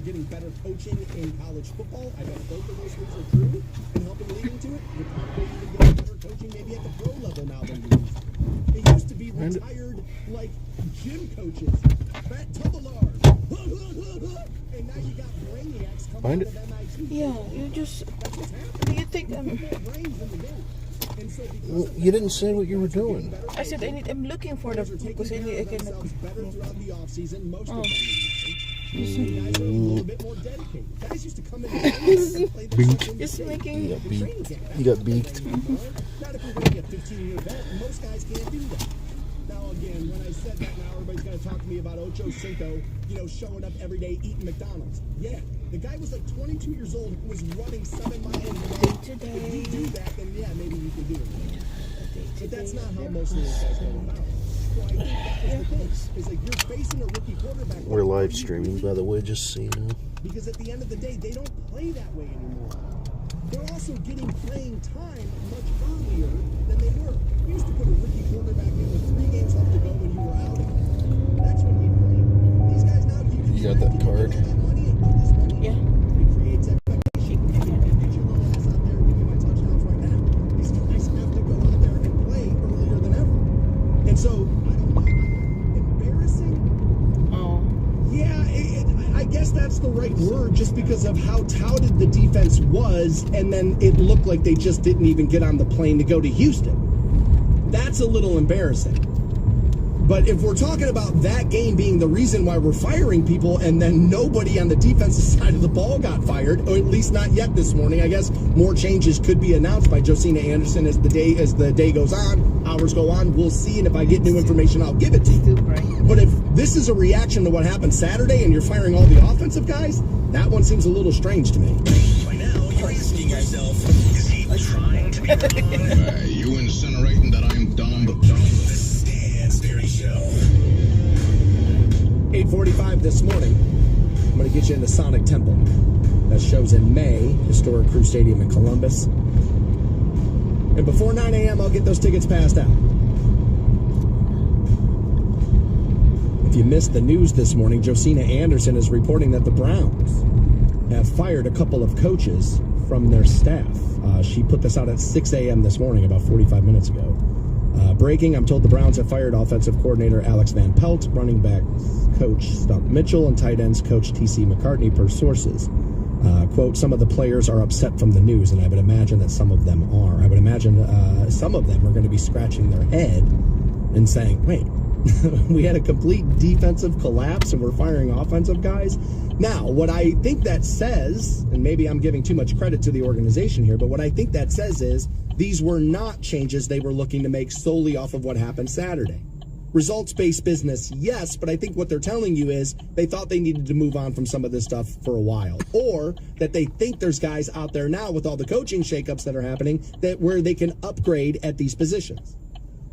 getting better coaching in college football. I bet both of those things are true and helping leading to it. You're probably even getting better coaching maybe at the pro level now than you used to. It used to be retired, like, gym coaches. Fat Tubalars. And now you got brainiacs coming out of MIT. Yeah, you just... Do you think Well, you didn't say what you were doing. I said I'm looking for the... Because I need... better throughout the offseason. Most of them guys are a little bit more dedicated. Guys used to come in and play the Just making... You got beaked. Not if you're running a 15-year vet. Most guys can't do that. Now, again, when I said that, now everybody's going to talk to me about Ocho Cinco, showing up every day eating McDonald's. Yeah, the guy was like 22 years old, was running 7 miles a day. If you do that, then yeah, maybe you can do it. But that's not how most of those guys go about. So I think that was the case. It's like you're facing a rookie quarterback. We're live streaming, by the way, just so you know. Because at the end of the day, they don't play that way anymore. They're also getting playing time much earlier than they were. We used to put a rookie quarterback in with 3 games left to go when you were out. That's when we played. These guys now, you got that card? That money and put this money Yeah. It creates expectation. Get your little ass out there and give me my touchdowns right now. These guys have to go out there and play earlier than ever. And so, I don't know, embarrassing? Oh. Yeah, I guess that's the right word, just because of how touted the defense was, and then it looked like they just didn't even get on the plane to go to Houston. That's a little embarrassing. But if we're talking about that game being the reason why we're firing people, and then nobody on the defensive side of the ball got fired, or at least not yet this morning, I guess more changes could be announced by Josina Anderson as the day goes on, hours go on. We'll see, and if I get new information, I'll give it to you. But if this is a reaction to what happened Saturday, and you're firing all the offensive guys, that one seems a little strange to me. By now, you're asking yourself, is he trying to be wrong? You incinerating that I'm dumb? The Stansberry Show. 8:45 this morning. I'm going to get you into Sonic Temple. That show's in May, historic Crew Stadium in Columbus. And before 9 a.m., I'll get those tickets passed out. If you missed the news this morning, Josina Anderson is reporting that the Browns have fired a couple of coaches from their staff. She put this out at 6 a.m. this morning, about 45 minutes ago. Breaking, I'm told the Browns have fired offensive coordinator Alex Van Pelt, running backs coach Stump Mitchell, and tight ends coach T.C. McCartney, per sources. Quote, some of the players are upset from the news, and I would imagine that some of them are. I would imagine some of them are going to be scratching their head and saying, wait, we had a complete defensive collapse and we're firing offensive guys. Now, what I think that says, and maybe I'm giving too much credit to the organization here, but what I think that says is these were not changes they were looking to make solely off of what happened Saturday. Results-based business, yes, but I think what they're telling you is they thought they needed to move on from some of this stuff for a while, or that they think there's guys out there now with all the coaching shakeups that are happening that where they can upgrade at these positions.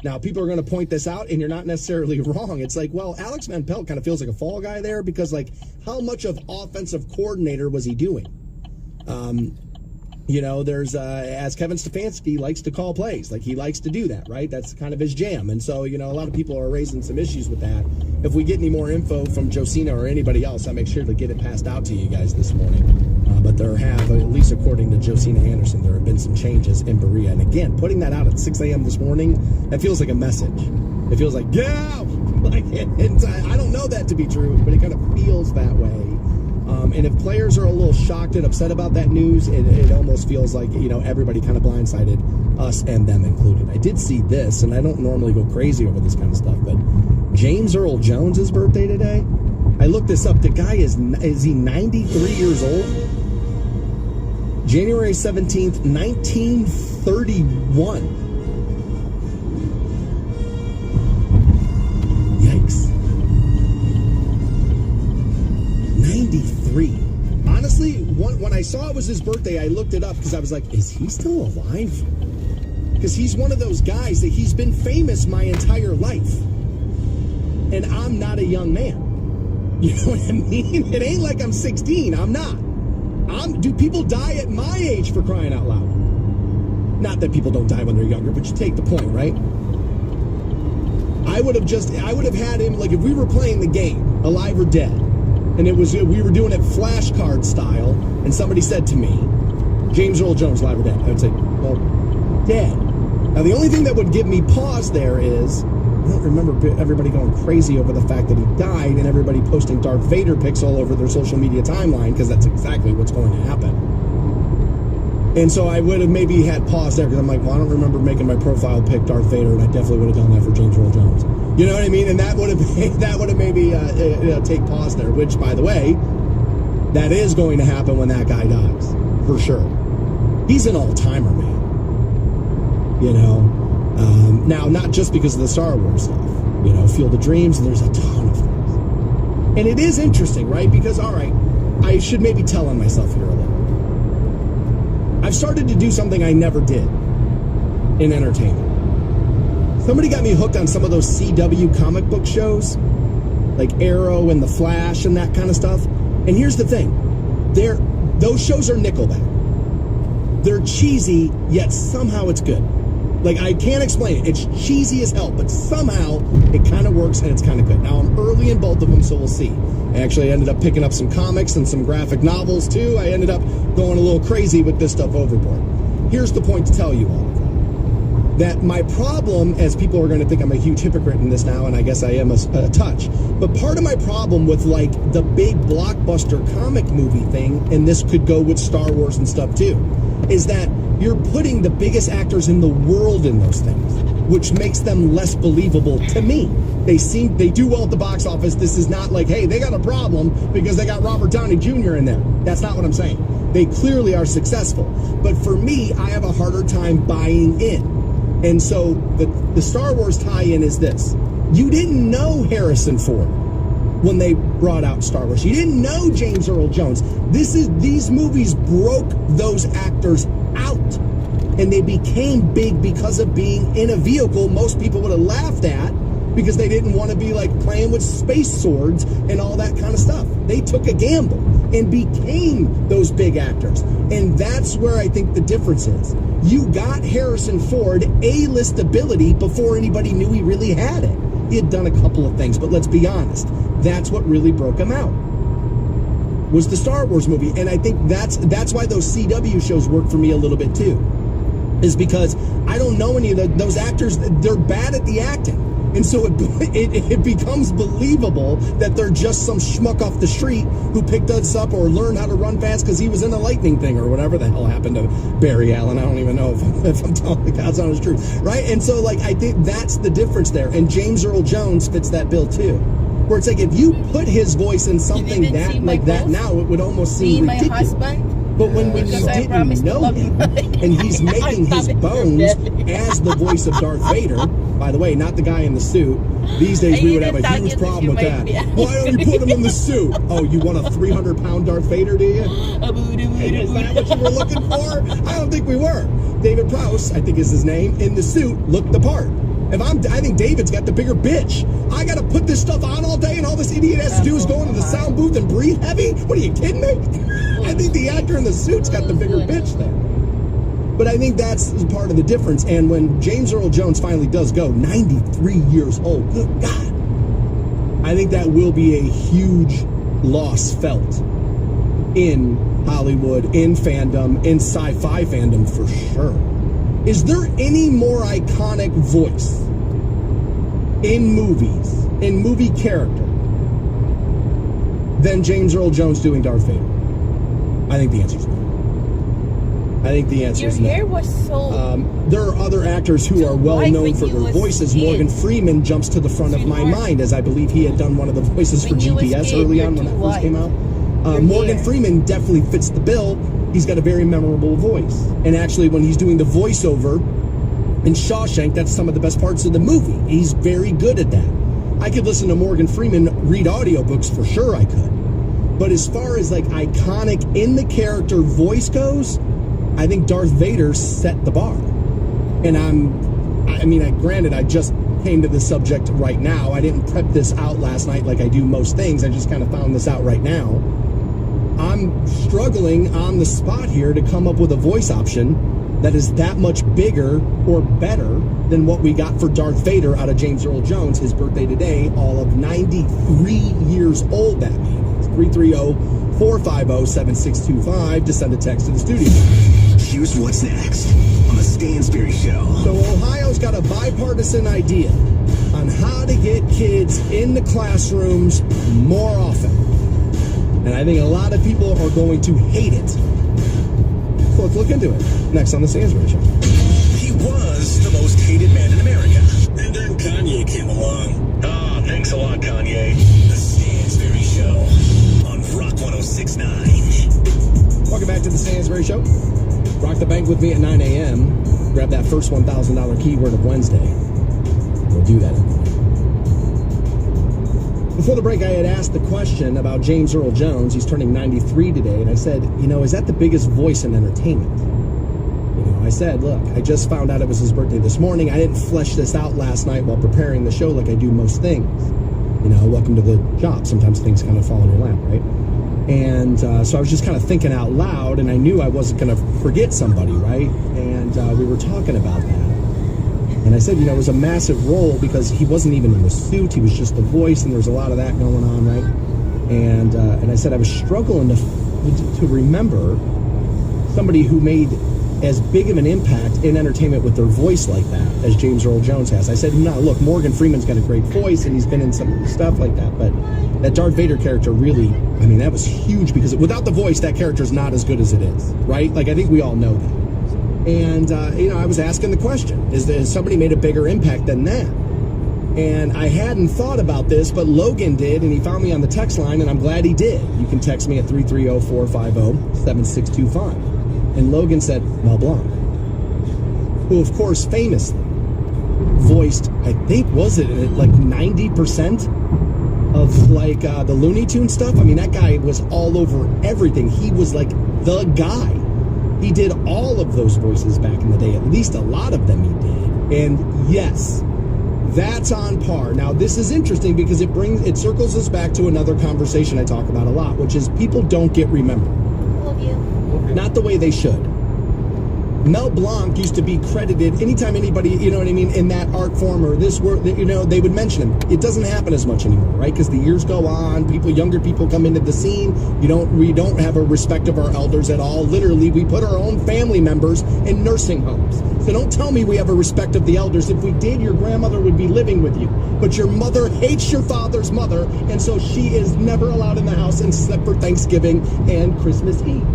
Now, people are going to point this out, and you're not necessarily wrong. It's like, well, Alex Van Pelt kind of feels like a fall guy there because, like, how much of offensive coordinator was he doing? There's, as Kevin Stefanski likes to call plays, like he likes to do that, right? That's kind of his jam. And so, a lot of people are raising some issues with that. If we get any more info from Josina or anybody else, I'll make sure to get it passed out to you guys this morning. But there have, at least according to Josina Anderson, there have been some changes in Berea. And again, putting that out at 6 a.m. this morning, that feels like a message. It feels like, yeah! Like, I don't know that to be true, but it kind of feels that way. And if players are a little shocked and upset about that news, it almost feels like, everybody kind of blindsided, us and them included. I did see this, and I don't normally go crazy over this kind of stuff, but James Earl Jones' birthday today. I looked this up. The guy is he 93 years old? January 17th, 1931. Yikes. 93. Honestly, when I saw it was his birthday, I looked it up because I was like, is he still alive? Because he's one of those guys that he's been famous my entire life. And I'm not a young man. You know what I mean? It ain't like I'm 16. I'm not. Do people die at my age, for crying out loud? Not that people don't die when they're younger, but you take the point, right? I would have had him, like if we were playing the game, alive or dead, And we were doing it flashcard style, and somebody said to me, James Earl Jones, live or dead? I would say, well, dead. Now, the only thing that would give me pause there is, I don't remember everybody going crazy over the fact that he died and everybody posting Darth Vader pics all over their social media timeline, because that's exactly what's going to happen. And so I would have maybe had pause there, because I'm like, well, I don't remember making my profile pic Darth Vader, and I definitely would have done that for James Earl Jones. You know what I mean? And that would have maybe take pause there, which, by the way, that is going to happen when that guy dies, for sure. He's an all-timer, man. You know? Now, not just because of the Star Wars stuff. You know, Field of Dreams, and there's a ton of things. And it is interesting, right? Because, all right, I should maybe tell on myself here a little. I've started to do something I never did in entertainment. Somebody got me hooked on some of those CW comic book shows, like Arrow and The Flash and that kind of stuff. And here's the thing. Those shows are Nickelback. They're cheesy, yet somehow it's good. Like, I can't explain it. It's cheesy as hell, but somehow it kind of works and it's kind of good. Now, I'm early in both of them, so we'll see. I actually ended up picking up some comics and some graphic novels, too. I ended up going a little crazy with this stuff overboard. Here's the point to tell you all. That my problem, as people are going to think I'm a huge hypocrite in this now, and I guess I am a touch, but part of my problem with, like, the big blockbuster comic movie thing, and this could go with Star Wars and stuff, too, is that you're putting the biggest actors in the world in those things, which makes them less believable to me. They do well at the box office. This is not like, hey, they got a problem because they got Robert Downey Jr. in there. That's not what I'm saying. They clearly are successful. But for me, I have a harder time buying in. And so the Star Wars tie-in is this. You didn't know Harrison Ford when they brought out Star Wars. You didn't know James Earl Jones. These movies broke those actors out. And they became big because of being in a vehicle most people would have laughed at, because they didn't want to be like playing with space swords and all that kind of stuff. They took a gamble and became those big actors. And that's where I think the difference is. You got Harrison Ford A-list ability before anybody knew he really had it. He had done a couple of things, but let's be honest. That's what really broke him out, was the Star Wars movie. And I think that's why those CW shows work for me a little bit too, is because I don't know any of those actors. They're bad at the acting. And so it becomes believable that they're just some schmuck off the street who picked us up or learned how to run fast because he was in a lightning thing or whatever the hell happened to Barry Allen. I don't even know if I'm telling the God's honest truth, right? And so, like, I think that's the difference there. And James Earl Jones fits that bill too, where it's like if you put his voice in something that like that now, it would almost seem ridiculous. My husband. But when you didn't know him, and he's making his bones as the voice of Darth Vader, by the way, not the guy in the suit. These days we would have a huge problem with that. Why don't you put him in the suit? Oh, you want a 300-pound Darth Vader, do you? Hey, is that what you were looking for? I don't think we were. David Prowse, I think is his name, in the suit, looked the part. I think David's got the bigger bitch. I got to put this stuff on all day, and all this idiot has to do is go into the sound booth and breathe heavy? What are you kidding me? I think the actor in the suit's got the bigger bitch there. But I think that's part of the difference. And when James Earl Jones finally does go, 93 years old, good God, I think that will be a huge loss felt in Hollywood, in fandom, in sci-fi fandom for sure. Is there any more iconic voice in movies, in movie character, than James Earl Jones doing Darth Vader? I think the answer is no. I think the answer is no. Your hair was so... there are other actors who are well known for their voices. Morgan Freeman jumps to the front of my mind, as I believe he had done one of the voices for GPS early on when that first came out. Morgan Freeman definitely fits the bill. He's got a very memorable voice. And actually, when he's doing the voiceover in Shawshank, that's some of the best parts of the movie. He's very good at that. I could listen to Morgan Freeman read audiobooks, for sure I could. But as far as like iconic in the character voice goes, I think Darth Vader set the bar. And granted, I just came to this subject right now. I didn't prep this out last night like I do most things. I just kind of found this out right now. I'm struggling on the spot here to come up with a voice option that is that much bigger or better than what we got for Darth Vader out of James Earl Jones, his birthday today, all of 93 years old that man is. 330-450-7625 to send a text to the studio. Here's what's next on the Stansberry Show. So Ohio's got a bipartisan idea on how to get kids in the classrooms more often. And I think a lot of people are going to hate it. So let's look into it. Next on the Stansberry Show. He was the most hated man in America. And then Kanye came along. Ah, thanks a lot, Kanye. The Stansberry Show on Rock 106.9. Welcome back to the Stansberry Show. Rock the bank with me at 9 a.m. Grab that first $1,000 keyword of Wednesday. We'll do that. Before the break, I had asked the question about James Earl Jones. He's turning 93 today. And I said, is that the biggest voice in entertainment? I said, look, I just found out it was his birthday this morning. I didn't flesh this out last night while preparing the show like I do most things. Welcome to the job. Sometimes things kind of fall in your lap, right? And so I was just kind of thinking out loud, and I knew I wasn't going to forget somebody, right? And we were talking about that. And I said, it was a massive role because he wasn't even in the suit. He was just the voice, and there was a lot of that going on, right? And I said I was struggling to remember somebody who made as big of an impact in entertainment with their voice like that as James Earl Jones has. I said, no, look, Morgan Freeman's got a great voice, and he's been in some stuff like that, but that Darth Vader character really, that was huge because without the voice, that character's not as good as it is, right? Like, I think we all know that. And, I was asking the question, has somebody made a bigger impact than that? And I hadn't thought about this, but Logan did, and he found me on the text line, and I'm glad he did. You can text me at 330-450-7625. And Logan said, Mel Blanc, who, of course, famously voiced, I think, was it like 90% of like the Looney Tunes stuff? That guy was all over everything. He was like the guy. He did all of those voices back in the day. At least a lot of them he did. And yes, that's on par. Now, this is interesting because it circles us back to another conversation I talk about a lot, which is people don't get remembered. Love you. Not the way they should. Mel Blanc used to be credited anytime anybody, in that art form or this work, they would mention him. It doesn't happen as much anymore, right? Because the years go on, younger people come into the scene. We don't have a respect of our elders at all. Literally, we put our own family members in nursing homes. So don't tell me we have a respect of the elders. If we did, your grandmother would be living with you. But your mother hates your father's mother, and so she is never allowed in the house except for Thanksgiving and Christmas Eve.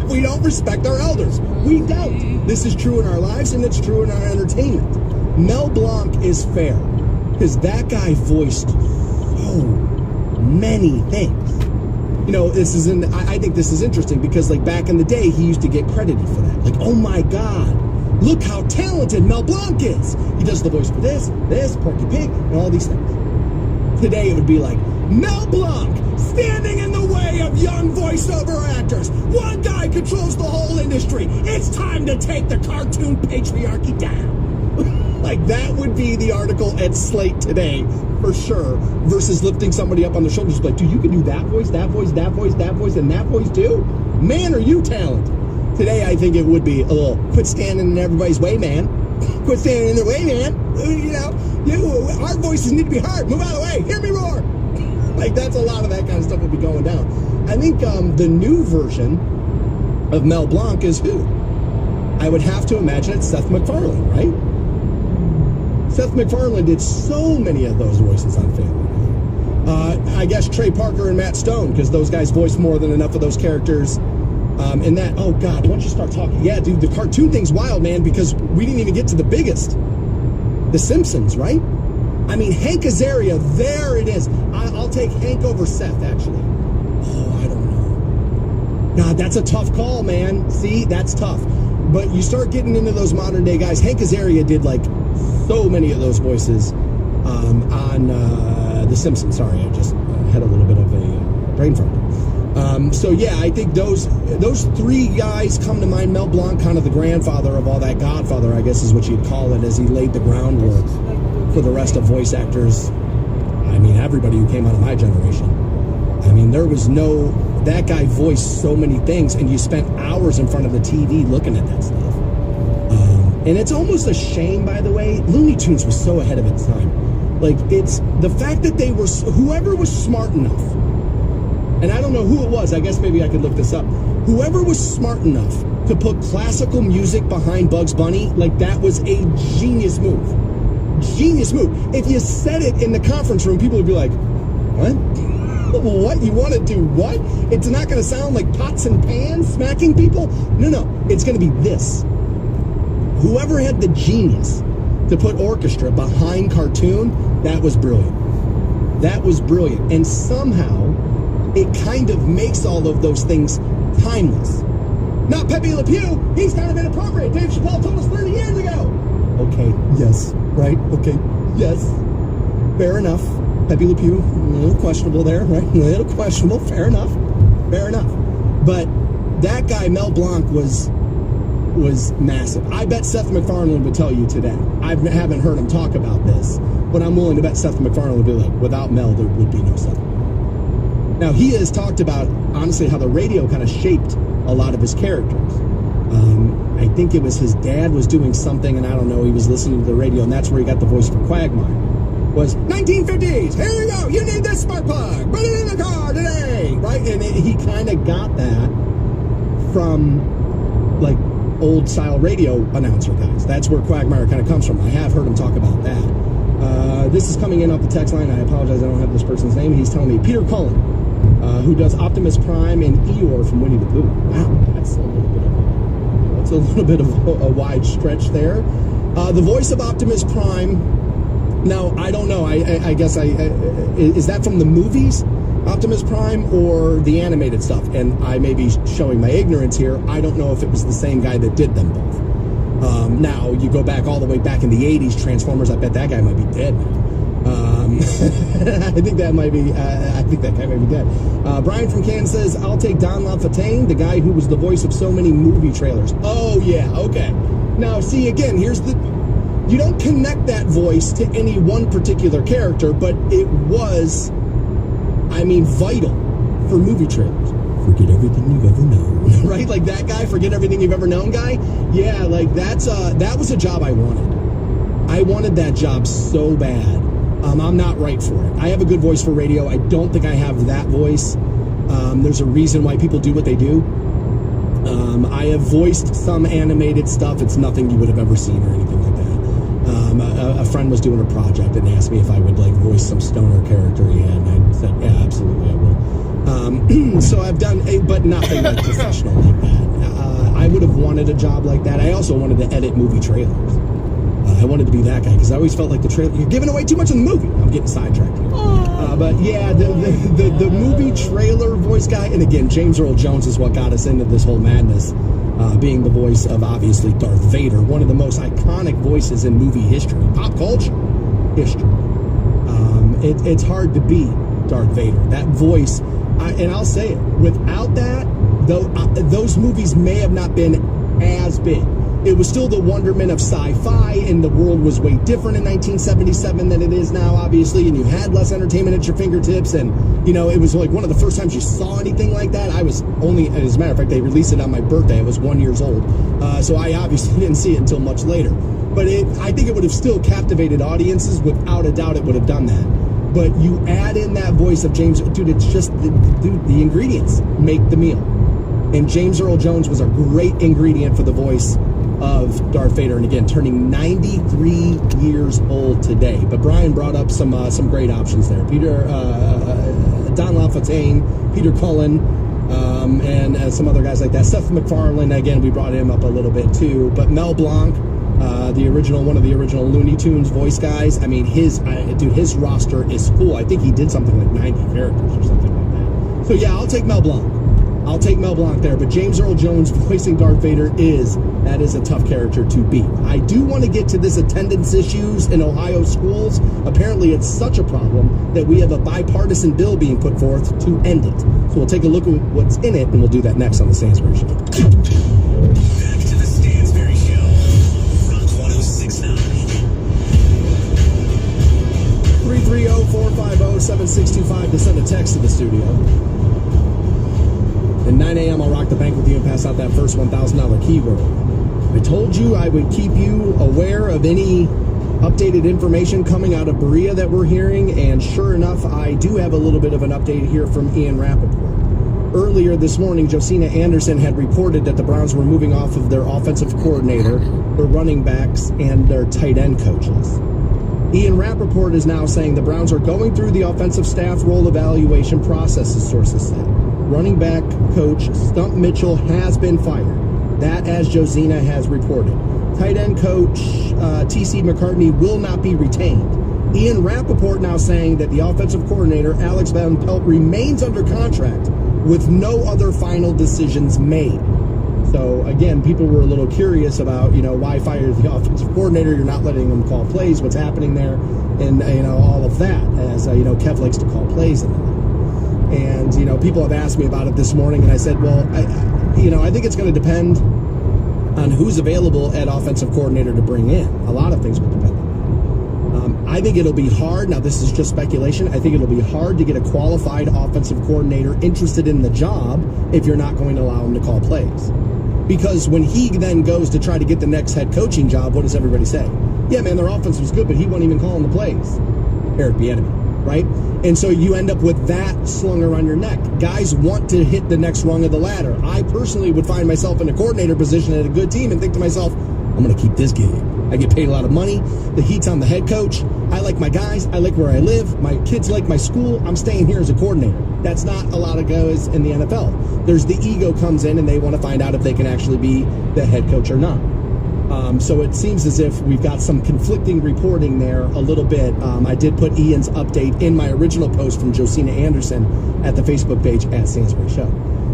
We don't respect our elders. We don't. This is true in our lives, and it's true in our entertainment. Mel Blanc is fair because that guy voiced so many things. I think this is interesting because, like, back in the day, he used to get credited for that. Like, oh my God, look how talented Mel Blanc is. He does the voice for this, Porky Pig, and all these things. Today, it would be like, Mel Blanc standing in the way of young voiceover actors. One guy controls the whole industry. It's time to take the cartoon patriarchy down. Like, that would be the article at Slate today, for sure, versus lifting somebody up on the shoulders like, dude, you can do that voice, that voice, that voice, that voice, and that voice too? Man, are you talented. Today, I think it would be a little, quit standing in everybody's way, man. Quit standing in their way, man. Our voices need to be heard. Move out of the way. Hear me roar. Like, that's a lot of that kind of stuff will be going down. I think the new version of Mel Blanc is who? I would have to imagine it's Seth MacFarlane, right? Seth MacFarlane did so many of those voices on Family Guy. I guess Trey Parker and Matt Stone, because those guys voiced more than enough of those characters. And that, oh God, once you start talking, yeah, dude, the cartoon thing's wild, man, because we didn't even get to the biggest. The Simpsons, right? Hank Azaria, there it is. I'll take Hank over Seth, actually. Oh, I don't know. God, that's a tough call, man. See, that's tough. But you start getting into those modern day guys. Hank Azaria did, like, so many of those voices on The Simpsons. Sorry, I just had a little bit of a brain fart. So, yeah, I think those three guys come to mind. Mel Blanc, kind of the grandfather of all that, Godfather, I guess is what you'd call it, as he laid the groundwork for the rest of voice actors. Everybody who came out of my generation. There was that guy voiced so many things, and you spent hours in front of the TV looking at that stuff. And it's almost a shame, by the way. Looney Tunes was so ahead of its time. Like, it's the fact that whoever was smart enough and I don't know who it was, I guess maybe I could look this up. Whoever was smart enough to put classical music behind Bugs Bunny, like that was a genius move. Genius move. If you said it in the conference room, people would be like, what? What? You want to do what? It's not going to sound like pots and pans smacking people? No. It's going to be this. Whoever had the genius to put orchestra behind cartoon, that was brilliant. That was brilliant. And somehow, it kind of makes all of those things timeless. Not Pepe Le Pew. He's kind of inappropriate. Dave Chappelle told us 30 years ago. Okay, yes. Right? Okay, yes. Fair enough. Pepe Le Pew, a little questionable there, right? A little questionable. Fair enough. But that guy, Mel Blanc, was massive. I bet Seth MacFarlane would tell you today. I haven't heard him talk about this, but I'm willing to bet Seth MacFarlane would be like, without Mel, there would be no Seth. Now, he has talked about, honestly, how the radio kind of shaped a lot of his characters. I think it was his dad was doing something, and I don't know, he was listening to the radio, and that's where he got the voice for Quagmire. Was 1950s, here you go, you need this spark plug, put it in the car today, right? And he kind of got that from, like, old-style radio announcer guys. That's where Quagmire kind of comes from. I have heard him talk about that. This is coming in off the text line. I apologize, I don't have this person's name. He's telling me Peter Cullen, who does Optimus Prime and Eeyore from Winnie the Pooh. Wow, that's a little bit of a wide stretch there. The voice of Optimus Prime. Now, I don't know. I guess is that from the movies, Optimus Prime, or the animated stuff? And I may be showing my ignorance here. I don't know if it was the same guy that did them both. Now, you go back all the way back in the 80s, Transformers, I bet that guy might be dead now. I think that might be, I think that guy might be dead. Brian from Canton says, I'll take Don LaFontaine, the guy who was the voice of so many movie trailers. Oh, yeah, okay. Now, see, again, here's the, you don't connect that voice to any one particular character, but it was, I mean, vital for movie trailers. Forget everything you've ever known, right? Like that guy, forget everything you've ever known guy. Yeah, like that was a job I wanted. I wanted that job so bad. I'm not right for it. I have a good voice for radio. I don't think I have that voice. There's a reason why people do what they do. I have voiced some animated stuff. It's nothing you would have ever seen or anything like that. A friend was doing a project and asked me if I would like voice some stoner character he had, and I said, yeah, absolutely, I will. So I've done, but nothing like professional like that. I would have wanted a job like that. I also wanted to edit movie trailers. I wanted to be that guy because I always felt like the trailer, you're giving away too much in the movie. I'm getting sidetracked here. But yeah, the movie trailer voice guy, and again, James Earl Jones is what got us into this whole madness, being the voice of obviously Darth Vader, one of the most iconic voices in movie history, pop culture history. It's hard to beat Darth Vader. That voice, and I'll say it, without that, those movies may have not been as big. It was still the wonderment of sci-fi, and the world was way different in 1977 than it is now, obviously, and you had less entertainment at your fingertips, and, you know, it was like one of the first times you saw anything like that. I was only, as a matter of fact, they released it on my birthday. I was 1 year old, so I obviously didn't see it until much later. But I think it would have still captivated audiences. Without a doubt, it would have done that. But you add in that voice of James, dude, it's just, the ingredients make the meal. And James Earl Jones was a great ingredient for the voice of Darth Vader, and again, turning 93 years old today. But Brian brought up some great options there. Don LaFontaine, Peter Cullen, and some other guys like that. Seth MacFarlane, again, we brought him up a little bit too. But Mel Blanc, one of the original Looney Tunes voice guys. I mean, his roster is full. I think he did something like 90 characters or something like that. So yeah, I'll take Mel Blanc. I'll take Mel Blanc there, but James Earl Jones voicing Darth Vader is a tough character to beat. I do want to get to this attendance issues in Ohio schools. Apparently, it's such a problem that we have a bipartisan bill being put forth to end it. So we'll take a look at what's in it, and we'll do that next on the Stansbury Show. Back to the Stansbury Show. Rock 1069. 330-450-7625 to send a text to the studio. At 9 a.m., I'll rock the bank with you and pass out that first $1,000 keyword. I told you I would keep you aware of any updated information coming out of Berea that we're hearing, and sure enough, I do have a little bit of an update here from Ian Rappaport. Earlier this morning, Josina Anderson had reported that the Browns were moving off of their offensive coordinator, their running backs, and their tight end coaches. Ian Rappaport is now saying the Browns are going through the offensive staff role evaluation process, as sources said. Running back coach Stump Mitchell has been fired. That, as Josina has reported. Tight end coach T.C. McCartney will not be retained. Ian Rappaport now saying that the offensive coordinator, Alex Van Pelt, remains under contract with no other final decisions made. So, again, people were a little curious about, why fire the offensive coordinator? You're not letting them call plays. What's happening there? And, all of that, as, Kev likes to call plays and all. And, people have asked me about it this morning, and I said, well, I think it's going to depend on who's available at offensive coordinator to bring in. A lot of things will depend on that. I think it'll be hard. Now, this is just speculation. I think it'll be hard to get a qualified offensive coordinator interested in the job if you're not going to allow him to call plays. Because when he then goes to try to get the next head coaching job, what does everybody say? Yeah, man, their offense was good, but he wasn't even calling the plays. Eric Bieniemy, right? And so you end up with that slung around your neck. Guys want to hit the next rung of the ladder. I personally would find myself in a coordinator position at a good team and think to myself, I'm going to keep this gig. I get paid a lot of money. The heat's on the head coach. I like my guys. I like where I live. My kids like my school. I'm staying here as a coordinator. That's not a lot of guys in the NFL. There's the ego comes in and they want to find out if they can actually be the head coach or not. So it seems as if we've got some conflicting reporting there a little bit. I did put Ian's update in my original post from Josina Anderson at the Facebook page at Stansbury Show.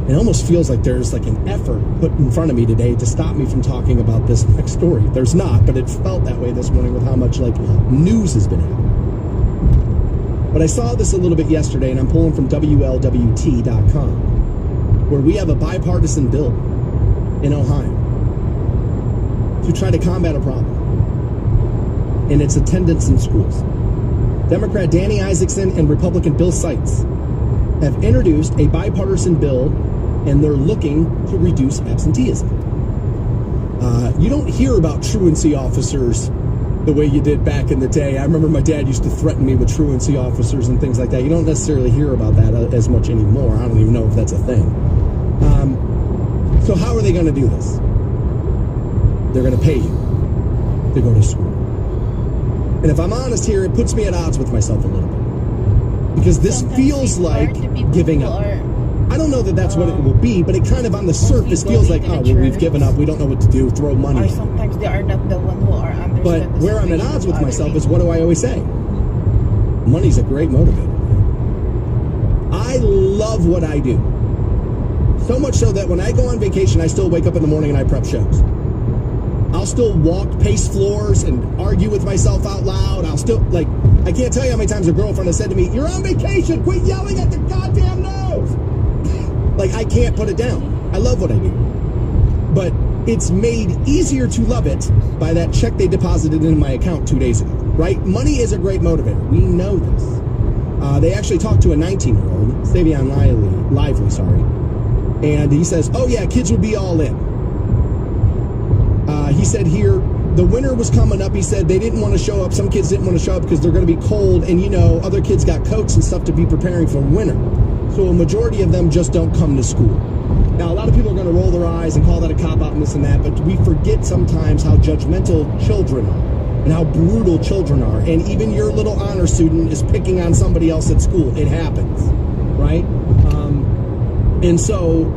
It almost feels like there's like an effort put in front of me today to stop me from talking about this next story. There's not, but it felt that way this morning with how much news has been happening. But I saw this a little bit yesterday, and I'm pulling from WLWT.com, where we have a bipartisan bill in Ohio to try to combat a problem, and it's attendance in schools. Democrat Danny Isaacson and Republican Bill Seitz have introduced a bipartisan bill, and they're looking to reduce absenteeism. You don't hear about truancy officers the way you did back in the day. I remember my dad used to threaten me with truancy officers and things like that. You don't necessarily hear about that as much anymore. I don't even know if that's a thing. So how are they going to do this? They're going to pay you to go to school. And if I'm honest here, it puts me at odds with myself a little bit. Because this feels like giving up. I don't know that that's what it will be, but it kind of on the surface feels like, oh, well, we've given up. We don't know what to do. Throw money. Or sometimes they are not the one who are understand. But where I'm at odds with myself is, what do I always say? Money's a great motivator. I love what I do. So much so that when I go on vacation, I still wake up in the morning and I prep shows. I'll still pace floors and argue with myself out loud. I'll still, I can't tell you how many times a girlfriend has said to me, you're on vacation, quit yelling at the goddamn nose. I can't put it down. I love what I do. But it's made easier to love it by that check they deposited into my account 2 days ago, right? Money is a great motivator. We know this. They actually talked to a 19-year-old, Savion Lively, and he says, oh yeah, kids would be all in. He said here, the winter was coming up. He said they didn't want to show up. Some kids didn't want to show up because they're going to be cold. And, other kids got coats and stuff to be preparing for winter. So a majority of them just don't come to school. Now, a lot of people are going to roll their eyes and call that a cop-out and this and that. But we forget sometimes how judgmental children are and how brutal children are. And even your little honor student is picking on somebody else at school. It happens, right? And so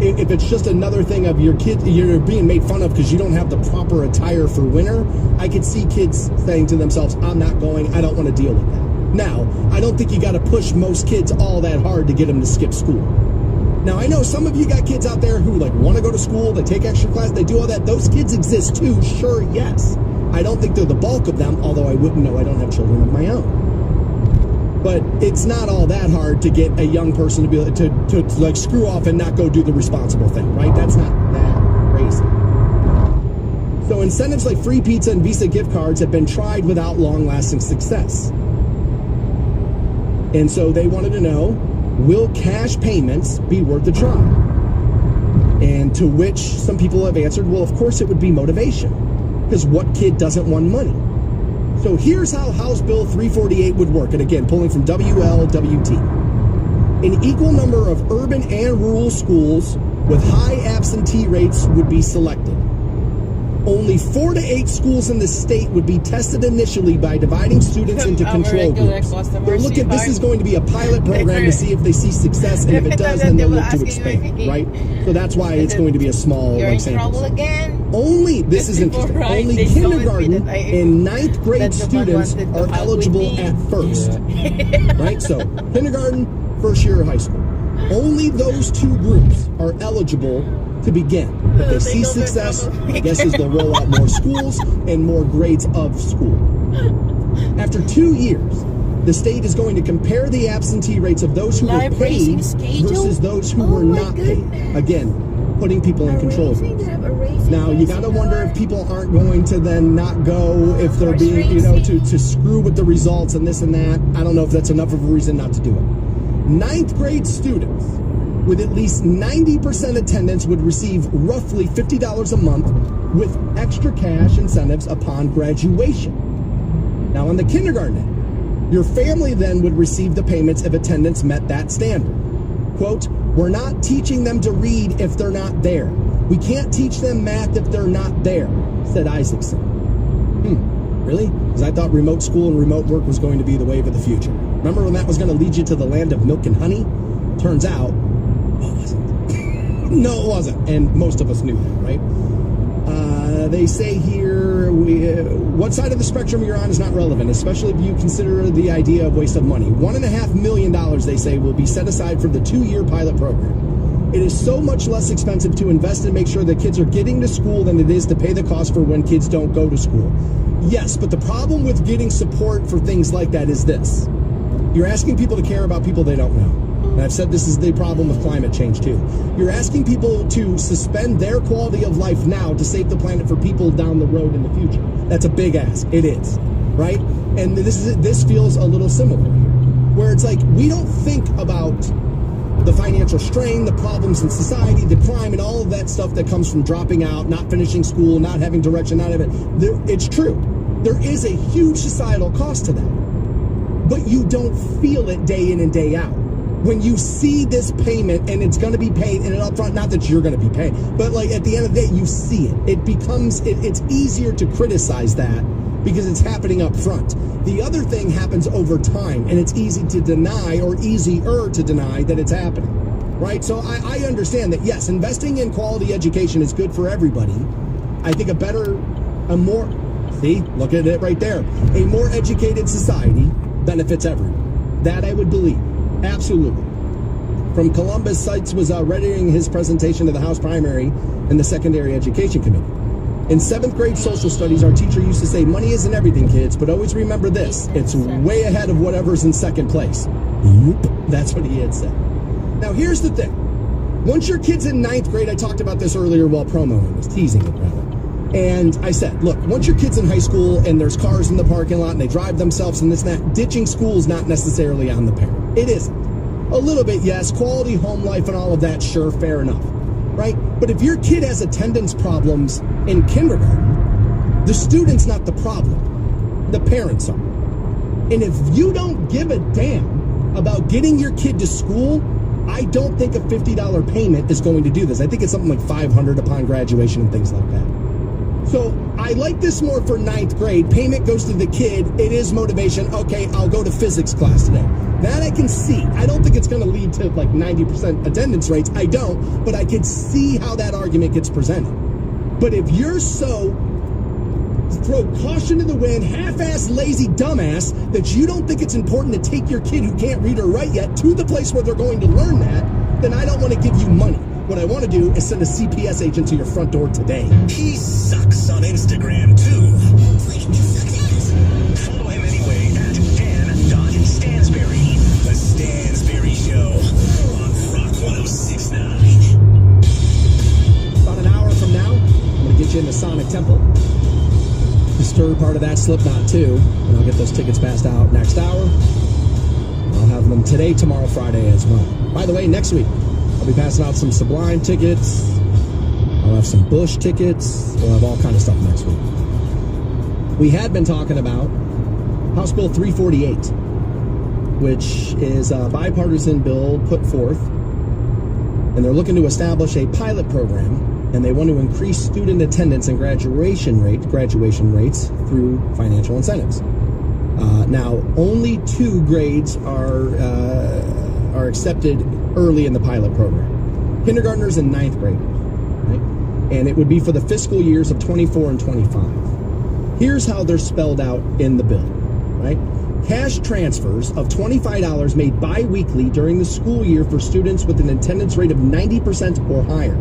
if it's just another thing of your kid, you're being made fun of because you don't have the proper attire for winter, I could see kids saying to themselves, I'm not going, I don't want to deal with that. Now, I don't think you got to push most kids all that hard to get them to skip school. Now, I know some of you got kids out there who want to go to school, they take extra class, they do all that. Those kids exist too, sure, yes. I don't think they're the bulk of them, although I wouldn't know, I don't have children of my own. But it's not all that hard to get a young person to be to screw off and not go do the responsible thing, right? That's not that crazy. So incentives like free pizza and Visa gift cards have been tried without long-lasting success. And so they wanted to know, will cash payments be worth a try? And to which some people have answered, well, of course it would be motivation. Because what kid doesn't want money? So here's how House Bill 348 would work. And again, pulling from WLWT. An equal number of urban and rural schools with high absentee rates would be selected. Only 4 to 8 schools in the state would be tested initially by dividing students into control groups. This is going to be a pilot program to see if they see success, and if it does, then they'll look to expand, right? So that's why it's going to be a small sample. Only, this is interesting, only kindergarten and 9th grade students are eligible at first, right? So kindergarten, first year of high school. Only those 2 groups are eligible to begin. If they see success, my guess is they'll roll out more schools and more grades of school. After 2 years, the state is going to compare the absentee rates of those who were paid versus those who were not paid. Again, putting people in control. Now, you got to wonder if people aren't going to then not go if they're being, to screw with the results and this and that. I don't know if that's enough of a reason not to do it. 9th grade students with at least 90% attendance would receive roughly $50 a month with extra cash incentives upon graduation. Now, on the kindergarten end, your family then would receive the payments if attendance met that standard. Quote, "We're not teaching them to read if they're not there. We can't teach them math if they're not there," said Isaacson. Really? Because I thought remote school and remote work was going to be the wave of the future. Remember when that was going to lead you to the land of milk and honey? Turns out, it wasn't. No, it wasn't. And most of us knew that, right? They say here, what side of the spectrum you're on is not relevant, especially if you consider the idea of waste of money. $1.5 million, they say, will be set aside for the 2-year pilot program. It is so much less expensive to invest and make sure that kids are getting to school than it is to pay the cost for when kids don't go to school. Yes, but the problem with getting support for things like that is this. You're asking people to care about people they don't know. And I've said this is the problem with climate change too. You're asking people to suspend their quality of life now to save the planet for people down the road in the future. That's a big ask. It is, right? And this feels a little similar here, where it's like we don't think about the financial strain, the problems in society, the crime, and all of that stuff that comes from dropping out, not finishing school, not having direction, not having it. It's true. There is a huge societal cost to that. But you don't feel it day in and day out. When you see this payment and it's going to be paid and up front, not that you're going to be paid, but like at the end of the day, you see it. It becomes, it's easier to criticize that because it's happening up front. The other thing happens over time, and it's easy to deny or easier to deny that it's happening, right? So I understand that, yes, investing in quality education is good for everybody. I think look at it right there. A more educated society benefits everyone. That I would believe. Absolutely. From Columbus, Seitz was readying his presentation to the House primary and the Secondary Education Committee. In 7th grade social studies, our teacher used to say, money isn't everything, kids, but always remember this. It's way ahead of whatever's in second place. That's what he had said. Now, here's the thing. Once your kid's in 9th grade, I talked about this earlier while promoting this, teasing it rather. And I said, look, once your kid's in high school and there's cars in the parking lot and they drive themselves and this and that, ditching school is not necessarily on the parent. It isn't. A little bit, yes. Quality home life and all of that, sure, fair enough. Right? But if your kid has attendance problems in kindergarten, the student's not the problem. The parents are. And if you don't give a damn about getting your kid to school, I don't think a $50 payment is going to do this. I think it's something like $500 upon graduation and things like that. So I like this more for 9th grade. Payment goes to the kid. It is motivation. Okay, I'll go to physics class today. That I can see. I don't think it's going to lead to like 90% attendance rates. I don't. But I can see how that argument gets presented. But if you're so throw caution to the wind, half-ass, lazy dumbass, that you don't think it's important to take your kid who can't read or write yet to the place where they're going to learn that, then I don't want to give you money. What I want to do is send a CPS agent to your front door today. He sucks on Instagram, too. Follow him anyway at Dan.Stansberry. The Stansberry Show on Rock 106.9. About an hour from now, I'm going to get you in the Sonic Temple. The Stir part of that, Slipknot too. And I'll get those tickets passed out next hour. I'll have them today, tomorrow, Friday as well. By the way, next week, I'll be passing out some Sublime tickets. I'll have some Bush tickets. We'll have all kind of stuff next week. We had been talking about House Bill 348. which is a bipartisan bill put forth, and they're looking to establish a pilot program, and they want to increase student attendance and graduation rates through financial incentives. Now, only 2 grades are accepted early in the pilot program: kindergartners and 9th graders, right? And it would be for the fiscal years of 24 and 25. Here's how they're spelled out in the bill, right? Cash transfers of $25 made bi-weekly during the school year for students with an attendance rate of 90% or higher.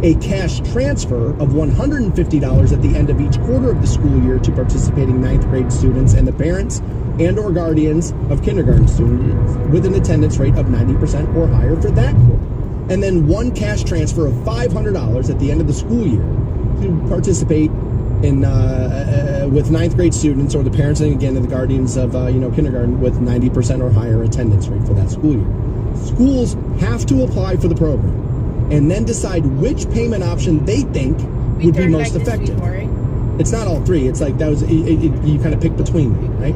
A cash transfer of $150 at the end of each quarter of the school year to participating 9th grade students and the parents and or guardians of kindergarten students with an attendance rate of 90% or higher for that quarter. And then 1 cash transfer of $500 at the end of the school year to participate in with 9th grade students or the parents and again the guardians of kindergarten with 90% or higher attendance rate for that school year. Schools have to apply for the program and then decide which payment option they think would be most effective. It's not all 3. It's like that was you kind of pick between them, right?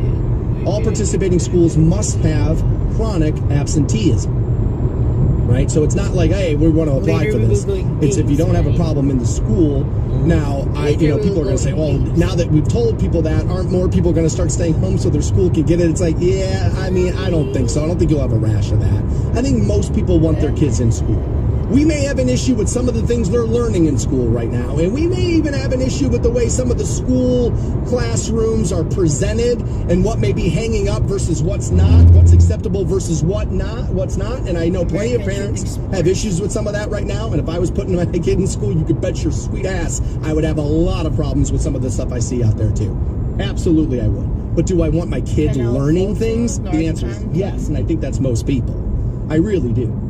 All participating schools must have chronic absenteeism, right? So it's not like, hey, we want to apply for this. It's if you don't have a problem in the school. Now, people are going to say, well, now that we've told people that, aren't more people going to start staying home so their school can get it? It's like, yeah, I mean, I don't think so. I don't think you'll have a rash of that. I think most people want their kids in school. We may have an issue with some of the things they're learning in school right now, and we may even have an issue with the way some of the school classrooms are presented and what may be hanging up versus what's not, what's acceptable versus what's not. And I know plenty of parents have issues with some of that right now, and if I was putting my kid in school, you could bet your sweet ass I would have a lot of problems with some of the stuff I see out there too. Absolutely I would. But do I want my kids learning things? The answer is yes, and I think that's most people. I really do.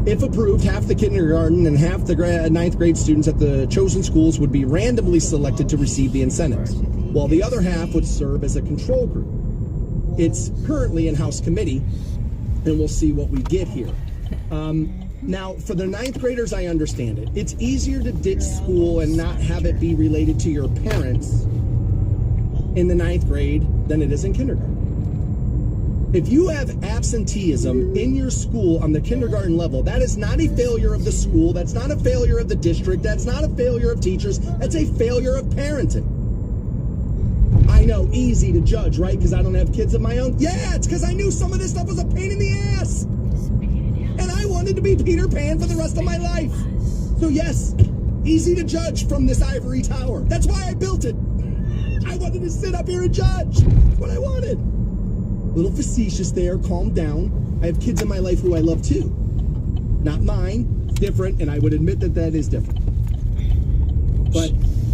If approved, half the kindergarten and half the 9th grade students at the chosen schools would be randomly selected to receive the incentives, while the other half would serve as a control group. It's currently in House committee, and we'll see what we get here. Now, for the 9th graders, I understand it. It's easier to ditch school and not have it be related to your parents in the 9th grade than it is in kindergarten. If you have absenteeism in your school on the kindergarten level, that is not a failure of the school. That's not a failure of the district. That's not a failure of teachers. That's a failure of parenting. I know, easy to judge, right? Because I don't have kids of my own. Yeah, it's because I knew some of this stuff was a pain in the ass. And I wanted to be Peter Pan for the rest of my life. So yes, easy to judge from this ivory tower. That's why I built it. I wanted to sit up here and judge. That's what I wanted. A little facetious there, calm down. I have kids in my life who I love too. Not mine, it's different, and I would admit that that is different. But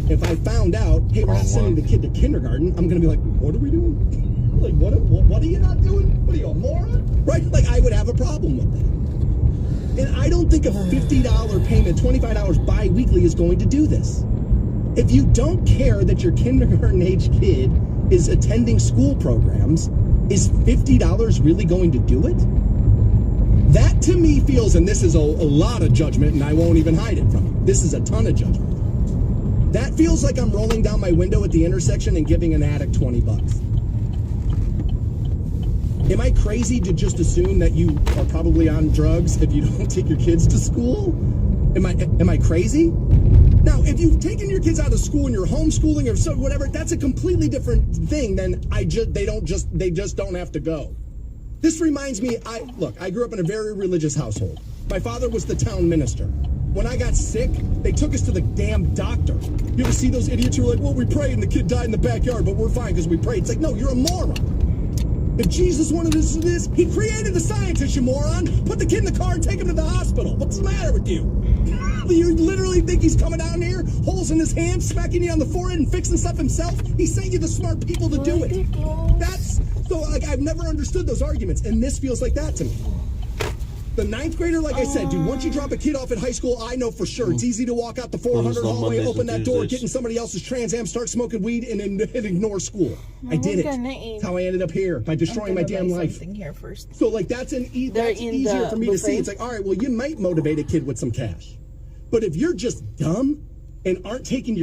if I found out, hey, we're not sending the kid to kindergarten, I'm going to be like, what are we doing? Like, what are you not doing? What are you, a moron? Right? Like, I would have a problem with that. And I don't think a $50 payment, $25 bi-weekly is going to do this. If you don't care that your kindergarten-age kid is attending school programs, is $50 really going to do it? That to me feels, and this is a lot of judgment, and I won't even hide it from you. This is a ton of judgment. That feels like I'm rolling down my window at the intersection and giving an addict 20 bucks. Am I crazy to just assume that you are probably on drugs if you don't take your kids to school? Am I crazy? Now, if you've taken your kids out of school and you're homeschooling or so whatever, that's a completely different thing than they just don't have to go. This reminds me, I grew up in a very religious household. My father was the town minister. When I got sick, they took us to the damn doctor. You ever see those idiots who are like, well, we prayed and the kid died in the backyard, but we're fine because we prayed. It's like, no, you're a moron. If Jesus wanted us to do this, he created the scientist, you moron. Put the kid in the car and take him to the hospital. What's the matter with you? You literally think he's coming down here, holes in his hands, smacking you on the forehead and fixing stuff himself? He sent you the smart people to do it. I've never understood those arguments, and this feels like that to me. The 9th grader, like I said, dude, once you drop a kid off at high school, I know for sure it's easy to walk out the 400 hallway, open that door, get in somebody else's Trans Am, start smoking weed, and ignore school. I did it. That's how I ended up here, by destroying my damn life. Here first. So, like, that's easier for me to see. It's like, all right, well, you might motivate a kid with some cash. But if you're just dumb and aren't taking your